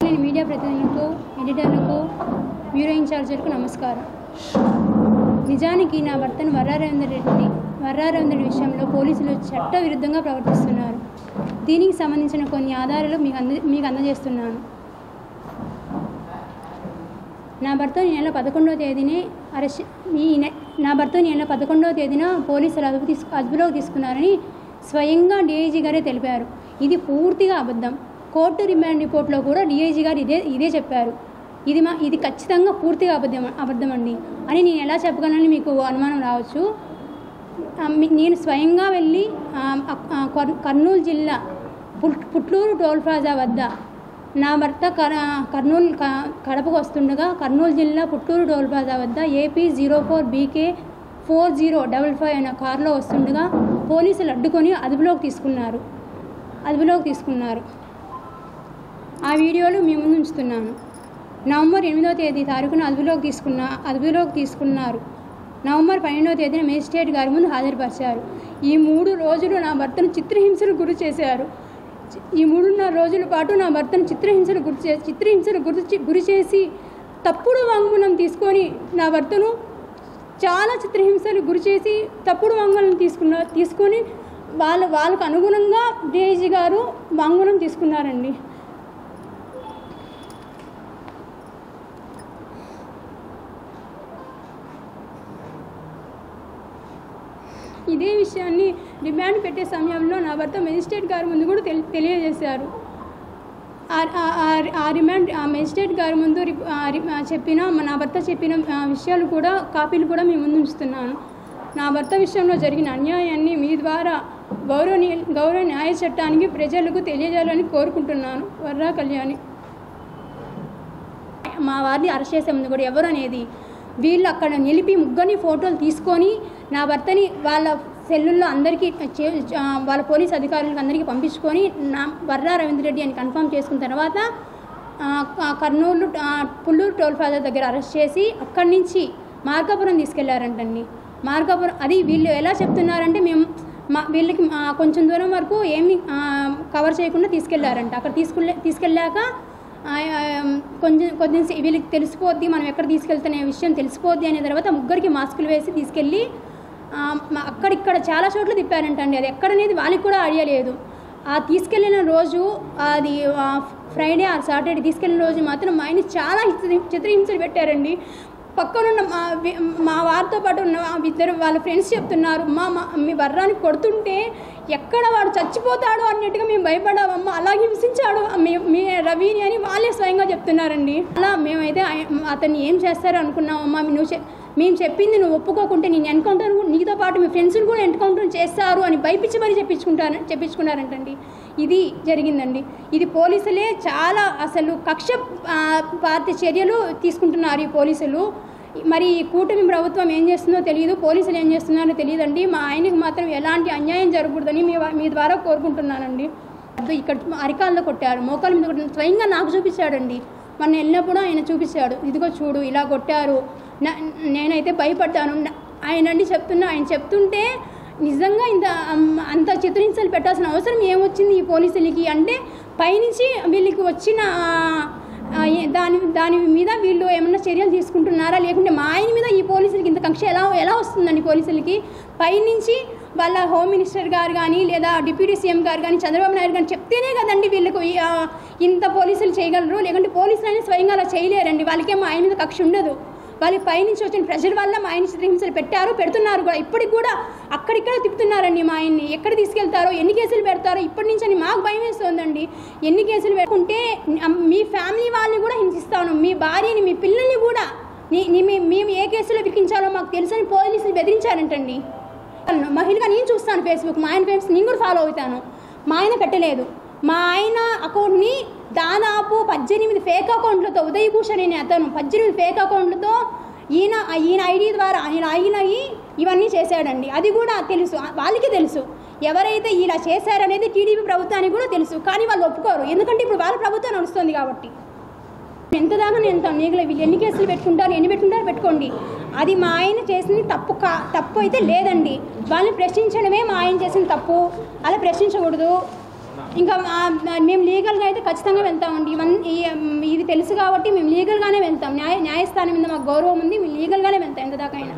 నేను మీడియా ప్రతినిధులకు, ఎడిటర్లకు, బ్యూరో ఇన్ఛార్జీలకు నమస్కారం. నిజానికి నా భర్తను వర్రారవిందర్ విషయంలో పోలీసులు చట్ట విరుద్ధంగా ప్రవర్తిస్తున్నారు. దీనికి సంబంధించిన కొన్ని ఆధారాలు మీకు అందజేస్తున్నాను. నా భర్తను ఈ నెల 11వ తేదీన పోలీసులు అదుపులోకి తీసుకున్నారని స్వయంగా డీఐజీ గారే తెలిపారు. ఇది పూర్తిగా అబద్ధం. కోర్టు రిమాండ్ రిపోర్ట్లో కూడా డీఐజీ గారు ఇదే చెప్పారు. ఇది ఖచ్చితంగా పూర్తిగా అబద్ధం అండి అని నేను ఎలా చెప్పగలనని మీకు అనుమానం రావచ్చు. నేను స్వయంగా వెళ్ళి కర్నూలు జిల్లా పుట్లూరు టోల్ ప్లాజా వద్ద నా భర్త కడపకు వస్తుండగా కర్నూలు జిల్లా పుట్లూరు టోల్ ప్లాజా వద్ద AP 04BK4055 అనే కారులో వస్తుండగా పోలీసులు అడ్డుకొని అదుపులోకి తీసుకున్నారు. ఆ వీడియోలు మీ ముందు ఉంచుతున్నాను. నవంబర్ 8వ తారీఖున అదుపులోకి తీసుకున్నారు. నవంబర్ 12వ తేదీన మేజిస్ట్రేట్ గారి ముందు హాజరుపరిచారు. ఈ 3 రోజులు నా భర్తను చిత్రహింసలు గురి చేశారు. ఈ 3.5 రోజుల పాటు నా భర్తను చిత్రహింసలు గురి చేసి తప్పుడు వాంగ్మూలం తీసుకొని నా భర్తను చాలా చిత్రహింసలు గురి చేసి తప్పుడు వాంగ్మూలం తీసుకొని వాళ్ళకు అనుగుణంగా డీఐజీ గారు వాంగ్మూలం తీసుకున్నారండి. ఇదే విషయాన్ని డిమాండ్ పెట్టే సమయంలో నా భర్త మేజిస్ట్రేట్ గారి ముందు కూడా తెలియజేశారు. ఆ మేజిస్ట్రేట్ గారి ముందు నా భర్త చెప్పిన విషయాలు కూడా కాపీలు కూడా మీ ముందు ఉంచుతున్నాను. నా భర్త విషయంలో జరిగిన అన్యాయాన్ని మీ ద్వారా గౌరవ న్యాయ చట్టానికి ప్రజలకు తెలియజేయాలని కోరుకుంటున్నాను. వర్రా కళ్యాణి. మా వారిని అరెస్ట్ చేసే ముందు కూడా ఎవరు అనేది వీళ్ళు అక్కడ నిలిపి ముగ్గురిని ఫోటోలు తీసుకొని నా భర్తని వాళ్ళ సెల్లుల్లో అందరికీ వాళ్ళ పోలీస్ అధికారులకు అందరికీ పంపించుకొని నా వర్రా రవీంద్ర రెడ్డి అని కన్ఫర్మ్ చేసుకున్న తర్వాత పుల్లూరు టోల్ ప్లాజా దగ్గర అరెస్ట్ చేసి అక్కడి నుంచి మార్కాపురం తీసుకెళ్లారంటండి. మార్కాపురం అది వీళ్ళు ఎలా చెప్తున్నారంటే వీళ్ళకి కొంచెం దూరం వరకు ఏమి కవర్ చేయకుండా తీసుకెళ్లారంట. అక్కడ తీసుకెళ్ళాక కొంచెం వీళ్ళకి తెలిసిపోద్ది మనం ఎక్కడ తీసుకెళ్తున్న విషయం తెలిసిపోద్ది అనే తర్వాత ముగ్గురికి మాస్కులు వేసి తీసుకెళ్ళి అక్కడిక్కడ చాలా చోట్ల తిప్పారంటండి. అది ఎక్కడనేది వాళ్ళకి కూడా ఐడియా లేదు. ఆ తీసుకెళ్ళిన రోజు అది ఫ్రైడే ఆర్ సాటర్డే తీసుకెళ్ళిన రోజు మాత్రం మా ఆయన చాలా చిత్రహింసలు పెట్టారండి. పక్కనున్న మా వారితో పాటు ఉన్న ఇద్దరు వాళ్ళ ఫ్రెండ్స్ చెప్తున్నారు, మీ వర్రాన్ని కొడుతుంటే ఎక్కడ వాడు చచ్చిపోతాడు అన్నట్టుగా మేము భయపడామమ్మ, అలాగే హింసించాడు మీ రవిని అని వాళ్ళే స్వయంగా చెప్తున్నారండి. అలా మేమైతే అతన్ని ఏం చేస్తారో అనుకున్నామమ్మా, మేము చెప్పింది నువ్వు ఒప్పుకోకుంటే నేను ఎన్కౌంటర్ నీతో పాటు మీ ఫ్రెండ్స్ని కూడా ఎన్కౌంటర్ చేస్తారు అని భయపించి మరీ చెప్పించుకున్నారంటండి. ఇది జరిగిందండి. ఇది పోలీసులే చాలా అసలు కక్ష పార్టీ చర్యలు తీసుకుంటున్నారు ఈ పోలీసులు. మరి ఈ కూటమి ప్రభుత్వం ఏం చేస్తుందో తెలియదు, పోలీసులు ఏం చేస్తున్నారో తెలియదండి. మా ఆయనకి మాత్రం ఎలాంటి అన్యాయం జరగకూడదని మీ ద్వారా కోరుకుంటున్నానండి. ఇక్కడ అరికాల్లో కొట్టారు, మోకాల మీద కొట్టారు, స్వయంగా నాకు చూపించాడండి. మొన్న వెళ్ళినప్పుడు ఆయన చూపించాడు, ఇదిగో చూడు ఇలా కొట్టారు. నేనైతే భయపడ్డాను. ఆయన చెప్తుంటే నిజంగా అంత చిత్రహింసలు పెట్టాల్సిన అవసరం ఏమొచ్చింది ఈ పోలీసులకి అంటే పైనుంచి వీళ్ళకి వచ్చిన దాని మీద వీళ్ళు ఏమన్నా చర్యలు తీసుకుంటున్నారా, లేకుంటే మా ఆయన మీద ఈ పోలీసులకి ఇంత కక్ష ఎలా వస్తుందండి పోలీసులకి? పైనుంచి వాళ్ళ హోమ్ మినిస్టర్ గారు కానీ లేదా డిప్యూటీ సీఎం గారు కానీ చంద్రబాబు నాయుడు కానీ చెప్తేనే కదండి వీళ్ళకు ఇంత పోలీసులు చేయగలరు, లేకుంటే పోలీసులు అనేది స్వయంగా అలా చేయలేరండి. వాళ్ళకే మా ఆయన మీద కక్ష ఉండదు. వాళ్ళ పైనుంచి వచ్చిన ప్రెషర్ వల్ల మా ఆయన చిత్రహింసలు పెడుతున్నారు కూడా. ఇప్పటికి కూడా అక్కడిక్కడ తిప్పుతున్నారండి మా ఆయన్ని. ఎక్కడ తీసుకెళ్తారో, ఎన్ని కేసులు పెడతారో ఇప్పటి నుంచి అని మాకు భయం వేస్తుందండి. ఎన్ని కేసులు పెట్టుకుంటే మీ ఫ్యామిలీ వాళ్ళని కూడా హింసిస్తాను, మీ భార్యని మీ పిల్లల్ని కూడా మేము ఏ కేసులో విరికించాలో మాకు తెలుసని పోలీసులు బెదిరించారంటండి. మహిళగా నేను చూస్తాను ఫేస్బుక్, మా ఆయన ఫ్రెండ్స్ నేను కూడా ఫాలో అవుతాను. మా ఆయన పెట్టలేదు. మా ఆయన అకౌంట్ని దాదాపు 18 ఫేక్ అకౌంట్లతో ఉదయభూషణ్ అనే అతను 18 ఫేక్ అకౌంట్లతో ఈయన ఐడి ద్వారా ఆయన ఇవన్నీ చేశాడండి. అది కూడా తెలుసు, వాళ్ళకి తెలుసు ఎవరైతే ఇలా చేశారనేది టీడీపీ ప్రభుత్వానికి కూడా తెలుసు. కానీ వాళ్ళు ఒప్పుకోరు, ఎందుకంటే ఇప్పుడు వాళ్ళ ప్రభుత్వం నడుస్తుంది కాబట్టి. ఎంత దాకా నేను వీళ్ళు ఎన్ని కేసులు ఎన్ని పెట్టుకుంటారో పెట్టుకోండి. అది మా ఆయన చేసింది తప్పు అయితే లేదండి. వాళ్ళని ప్రశ్నించడమే మా ఆయన చేసిన తప్పు, అలా ప్రశ్నించకూడదు. ఇంకా మేము లీగల్గా అయితే ఖచ్చితంగా వెళ్తామండి. ఇది తెలుసు కాబట్టి మేము లీగల్గానే వెళ్తాం. న్యాయస్థానం మీద మాకు గౌరవం ఉంది, మేము లీగల్గానే వెళ్తాం ఎంత దాకా అయినా.